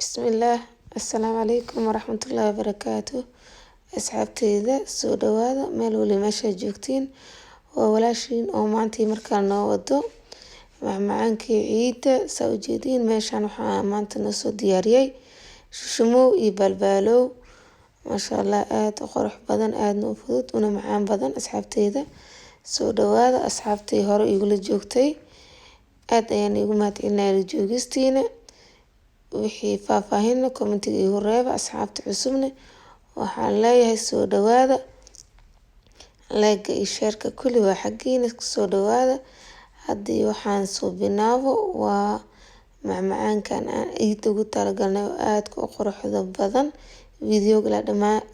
Bismillaah. Assalaamu calaykum waraxmatullaahi wabarakaatuh. Asxaabteyda soo dhawaada meel wali meesha joogtiin. Waa walaashiin oo maantii markaa noo wado macmacaankii ciida. Saa u jeediin meeshaan waxaa maanta noo soo diyaariyay shishumow iyo balbaalow. Masha Allah, aad u qurux badan, aadna u fudud, una macaan badan. Asxaabteyda soo dhawaada. Asxaabtay hore igula joogtay aad ayaan igu mahadcelinayaa joogistiina. wixii faahfaahinna commentiga igu reeba. Asxaabta cusubna waxaan leeyahay soo dhawaada. like iyo share-ka kulli waa xaggiina soo dhawaada. haddii waxaan soo binaabo waa macmacaankan aan ciid ugu talagalnay oo aad u quruxda badan. videoga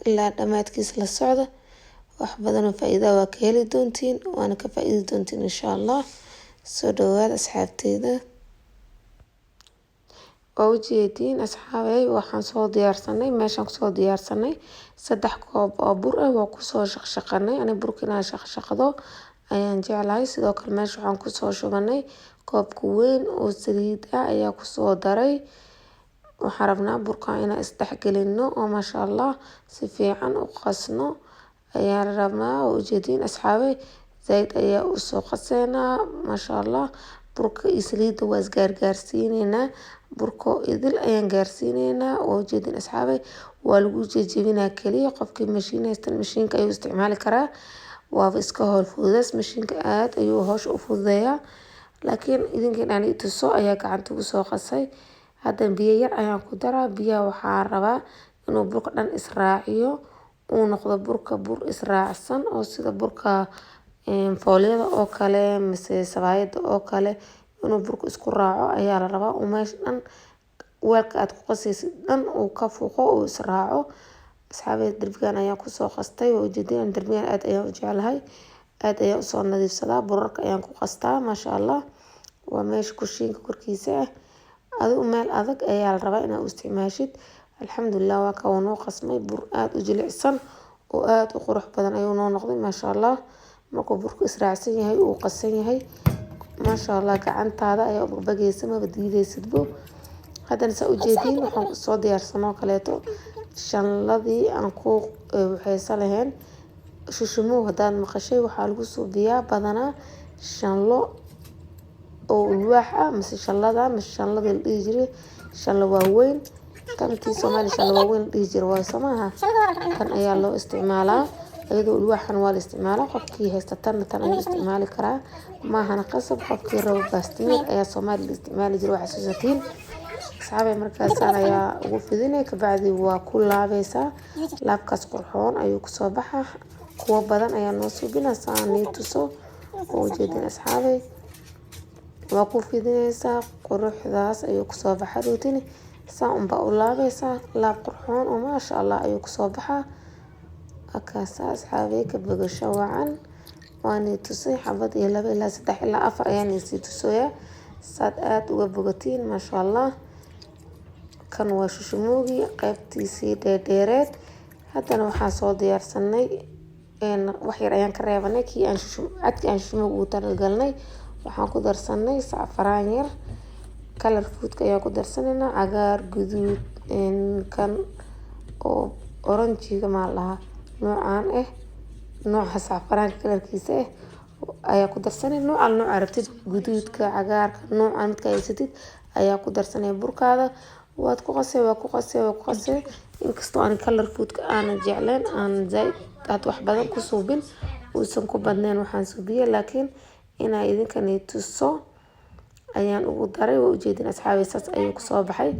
ilaa dhamaadkiisa la socda. wax badan oo faa'iido waa ka heli doontiin, waana ka faa'iidi doontiin insha Allah. soo dhawaada asxaabteyda. oo ujeediin asxaabay waxaan soo diyaarsanay meeshaan ku soo diyaarsanay 3 koob oo bur ah. waa ku soo shaqshaqanay ani burka inaan shaqshaqdo ayaan jeclahay. sidoo kale meesha waxaan ku soo shubanay koobka weyn oo saliid ah ayaa ku soo daray. waxaan rabnaa burka inaan isdhexgelino oo masha Allah si fiican u qasno ayaan rabnaa. oo ujeediin asxaabay zaid ayaa u soo qaseynaa masha Allah. burka iyo saliidda waa isgaargaarsiineynaa. burka idil ayaan gaarsiineynaa. oo ujeediin asxaabay waa lagu jejebinaa kaliya. qofkii mashiin haystan mashiinka ayuu isticmaali karaa. waaba iska howl fududaas mashiinka aad ayuu hawsha u fududeeyaa. laakiin idinkan aan tuso ayaa gacanta ugu soo qasay. hadda biyo yar ayaan ku daraa. biyaha waxaa rabaa inuu burka dhan israaciyo uu noqdo burka bur israacsan oo sida burka foolyada oo kale mise sabaayada oo kale inuu burka isku raaco ayaa la rabaa. oo meesha dhan weelka aad ku qasaysid dhan uu ka fuqo oo israaco. asxaabay darbigan ayaan ku soo qastay. oo ujeedin darbigan aad ayaan u jeclahay. aad ayaan u soo nadiifsadaa. burarka ayaan ku qastaa masha Allah. waa meesha kushiinka korkiisa ah. adigu meel adag ayaa la rabaa inaad u isticmaashid. alxamdulillah waa ka noo qasmay bur aad u jilicsan oo aad u qurux badan ayuu noo noqday masha Allah. markuu burku israacsan yahay uu qasan yahay masha Allah gacantaada ayaa u bagaysa ma diidaysidbo. haddana saa ujeediin waxaan soo diyaarsanoo kaleeto shanladii aan ku waxaysa lahayn shishumow. haddaad maqashay waxaa lagu suubiyaa badanaa shanlo oo alwaax ah mise shanlada mise shanladii la dhihi jiray shanlo waaweyn. tantii Soomaali shanlo waaweyn la dhihi jiray waa samaha. tan ayaa loo isticmaalaa iyadoo alwaaxan waa la isticmaalaa. qofkii haysta tan ayuu isticmaali karaa. maahana qasab. qofkii rabo baastimir ayaa Soomaali la isticmaali jiray. waxaa xasuusatiin asxaabay markaasaan ayaa ugu fidinay kabacdi waa ku laabaysaa. laabkaas qurxoon ayuu kusoo baxaa. kuwa badan ayaa noo suubinaa saan nii tuso. oo ujeedin asxaabay waa ku fidinaysaa quruxdaas ayuu kusoo baxaa. rootini saan unbaa u laabaysaa. laab qurxoon oo masha Allah ayuu kusoo baxaa. akaasa asxaabay ka bogasho wacan. waani tusay xabad iyo 2 ilaa 3 ilaa 4 ayaan isii tusoyaa saad aad uga bogatiin masha Allah. kan waa shushumowgii qaybtiisii dheereed. haddana waxaan soo diyaarsanay wax yar ayaan ka reebanay kii aan cadkii aan shushumowga ugu talagalnay. waxaan ku darsanay safaraan yar. color foodka ayaan ku darsanaynaa cagaar guduud kan oo oranjiga ma laha noocaan ah nooca safaraanka kalarkiisa ah ayaa ku darsanay. noocan nooc arabtid guduudka cagaarka noocan midka haysatid ayaa ku darsanay burkaada. waad ku qasay waa ku qasay waa ku qasay. inkastoo aan color foodka aan jecleen aan zaid aad wax badan ku suubin uusan ku badnayn waxaan suubiyay. laakiin inaa idinkan tuso ayaan ugu daray. waa ujeedin asxaabay saas ayuu ku soo baxay.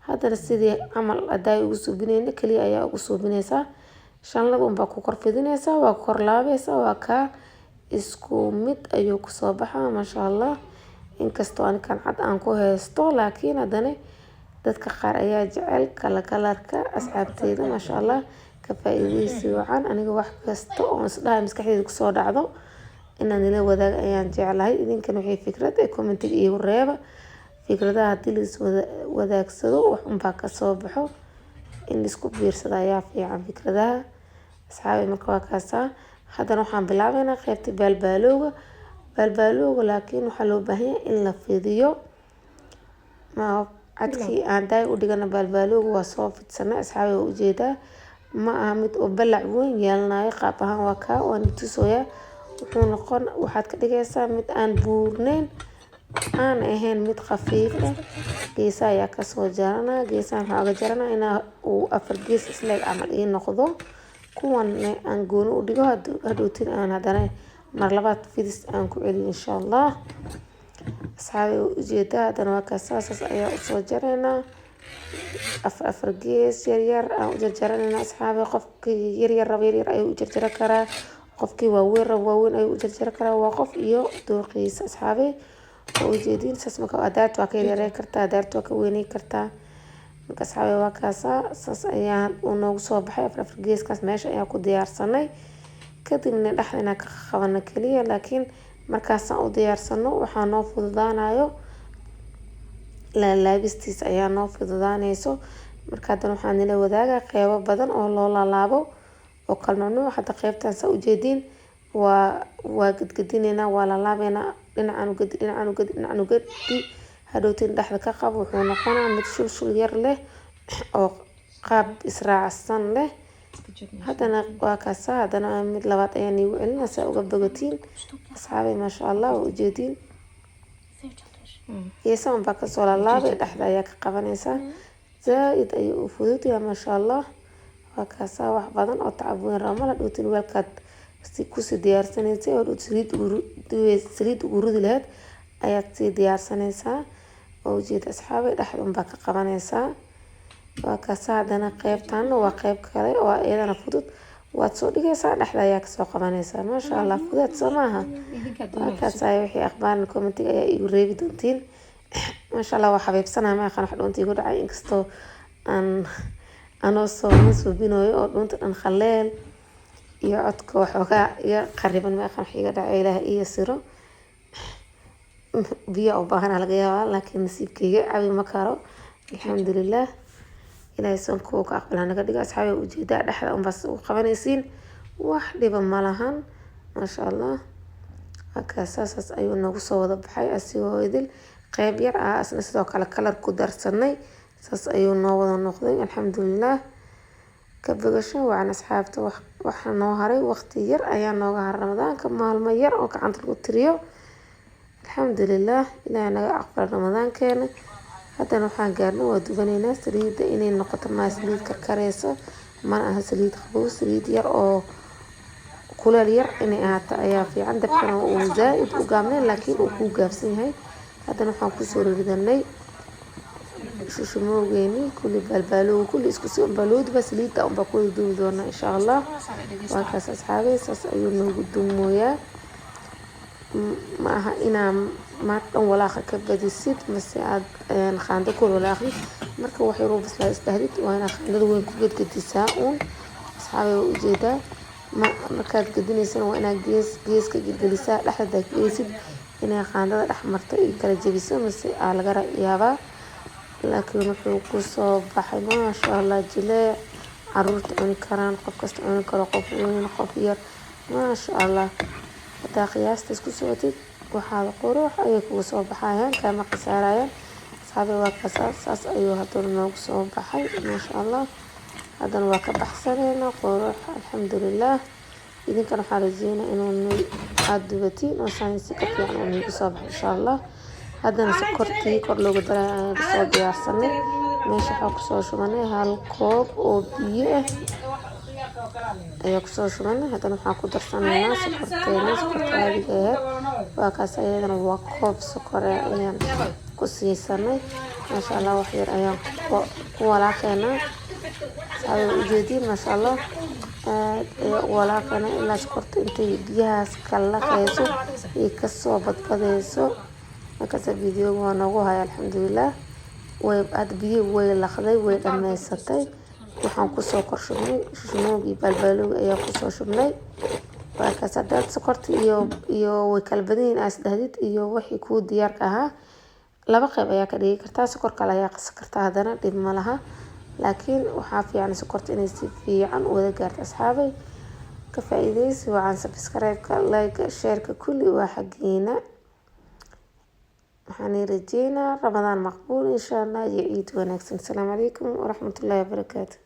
haddana sidii camal aday ugu suubinayna kaliya ayaa ugu suubinaysaa. shanlada unbaa ku kor fidinaysaa. waa kor laabaysaa. waa ka isku mid ayuu ku soo baxaa masha Allah. inkastoo aan kan cad aan ku haysto laakiin haddana dadka qaar ayaa jecel kala kalarka. asxaabteyda masha Allah ka faa'iideysi wacan. aniga wax kasta oo isdhahay maskaxdayda ku soo dhacdo inaan ila wadaag ayaan jeclahay. idinkan wixii fikrad ee commentiga iigu reeba. fikradaha haddii la is wadaagsado wax unbaa ka soo baxo. in isku biirsada ayaa fiican fikradaha. asxaabay marka waa kaasaa. haddana waxaan bilaabaynaa qaybta balbalowga. balbalowga laakiin waxaa loo baahan yahay in la fidiyo. cadkii aan daay u dhigana balbalooga waa soo fidsanay asxaabi waa ujeedaa ma aha mid oo balac weyn yeelanayo qaab ahaan waa kaa waan tusooyaa wuxuu noqon waxaad ka dhigaysaa mid aan buurneyn aan ahayn mid khafiif ah geesaha ayaa kasoo jaranaa geesaha waxaa uga jaranaa inaa uu 4 gees isleeg camal ii noqdo kuwan aan gooni u dhigo hadhowtin aan haddana mar labaad fidis aan ku celiyo insha allah asxaabi ujeedaa haddana waa kaasaas ayaa usoo jaraynaa afar gees yaryar aan u jarjaraynaa asxaabi qofkii yaryar raba yaryar ayuu u jarjara karaa qofkii waaweyn raba waaweyn ayuu u jarjara karaa waa qof iyo dooqiisa asxaabi oo ujeedin saas marka adaarta waa ka yaryarey kartaa adaarta waa ka weyney kartaa marka asxaabi waa kaasa saas ayaa uu noogu soo baxay afar geeskaas meesha ayaa ku diyaarsanay kadibna dhexda inaan ka qabano keliya laakiin markaasaan u diyaarsano waxaa noo fududaanayo laalaabistiisa ayaa noo fududaanayso marka haddana waxaan nila wadaagaa qeybo badan oo loo laalaabo oo kala nuuc hadda qeybtaan saa ujeediin waa gadgadinaynaa waa laalaabeynaa dhinacan ugadi hadhowtiin dhexda ka qabo wuxuu noqonaa mid shulshul yar leh oo qaab israacsan leh haddana waa kaasa haddana mid labaad ayaan iigu celina saa uga bogatiin asxaabay maasha allah waa ujeediin geesahan baa kasoo laalaabay dhexda ayaa ka qabanaysaa zaa-id ayuu u fudud yahay maasha allah waa kaasa wax badan oo tacab weyn raba mala dhowtiin weelkaad kusii diyaarsanaysay oo saliid ugu rudi lahayd ayaad sii diyaarsanaysaa oo ujeeda asxaabay dhexda unbaa ka qabanaysaa waa kaasa haddana qeybtaana waa qeyb kale oo iyadana fudud waad soo dhigaysaa dhexda ayaa kasoo qabanaysaa maasha allah fudeed soo maaha waa kaasa wixii akhbaaran commentiga ayaa igu reebi doontiin maasha allah waa xabiibsanaa ma aqaan wax dhuunta igu dhacay inkastoo anoo sooma suubinayo oo dhuunta dhan khaleel iyo codka waxoogaa iga qariban ma aqaan wax iga dhacay ilaaha iyo siro biyo u baahan laga yaabaa laakiin nasiibkayga cabi ma karo alxamdulilah ilaahay soonkuwa ka aqbalaa naga dhigo asxaabi ujeedaa dhexda unbaas u qabanaysiin wax dhiba ma lahan maasha allah saas ayuu nagu soo wada baxay asigoo idil qeyb yar ah asna sidoo kale kalar ku darsanay saas ayuu noo wada noqday alxamdulilah ka bogasho wacan asxaabta waxa noo haray waqti yar ayaa nooga haray ramadaanka maalmo yar oo gacanta lagu tiriyo alxamdulilah ilaahay naga aqbala ramadaankeena haddana waxaan gaarnay waa dubanaynaa saliidda inay noqoto maa saliid karkareyso mana aha saliid qabow saliid yar oo kuleel yar inay ahaato ayaa fiican dabkana uu zaa-id u gaabnay laakiin uu ku gaabsan yahay haddana waxaan kusoo ridanay shushumoogeeni kulli balbalooga kulli isku si unbalooduba saliidda unbaa ku duubi doona insha allah waa kaas asxaabay saas ayuu noogu dumooyaa ma aha inaa maad dhan walaaqa ka badisid mase aad qaando ku walaaqdid marka wax yaroo bislaa isdhahdid waa inaa qaandada weyn ku gadgadisaa uun asxaabay waa ujeedaa markaad gadinaysana waa inaa geeska gelgelisaa dhexda geysid inay qaandada dhex marto iyo kala jebiso mase aa laga yaabaa laakiin wuxuu kusoo baxay maasha allah jileec caruurta cuni karaan qof kasta cuni karo qof weyn qof yar maasha allah hadaa qiyaasta isku socotid waxaad qurux ayay kugu soo baxayaan kama khasaarayaan asxaabay waa kaasa saas ayuu haddana noogu soo baxay maasha allah haddana waa ka baxsanaynaa qurux alxamdulilah idinkan waxaa rajeynaa inuu aada dubatiin oo saansi ka fiican oo niigu soo baxay insha allah haddana sokortii kor loogu daray ayaan kasoo diyaarsanay meesha waxaa kusoo shubanay hal koob oo biyo ah ayaa kusoo shubanay haddana waxaan ku darsanaynaa sokorta caadiga aheyd waa kaas ayadana waa koob sokor ayaan ku siisanay maasha allah wax yar ayaan ku walaaqaynaa saxaabada ujeediin maasha allah aad ayaa u walaaqaynaa ilaa sokorta intay biyahaas kala laqayso ay kasoo badbadayso markaasa videoga waa noogu haya alxamdulilah hadda biyo way laqday way dhamaysatay waxaan kusoo kor shubnay shushmoogii balbalooga ayaa kusoo shubnay markaas hadaad sokorta iyo way kala badan yihiin aas dhahdid iyo wixii kuu diyaarka ahaa laba qayb ayaa ka dhigi kartaa sokor kale ayaa qasi kartaa haddana dhib ma laha laakiin waxaa fiican sokorta inay si fiican wada gaarto asxaabay ka faa'iidaysi wacan subscribe-ka like shareka kulli waa xaggiina waxaan rajeynaa ramadaan maqbuul insha allah iyo ciid wanaagsan. Asalaamu calaykum waraxmatullaahi wabarakaatu.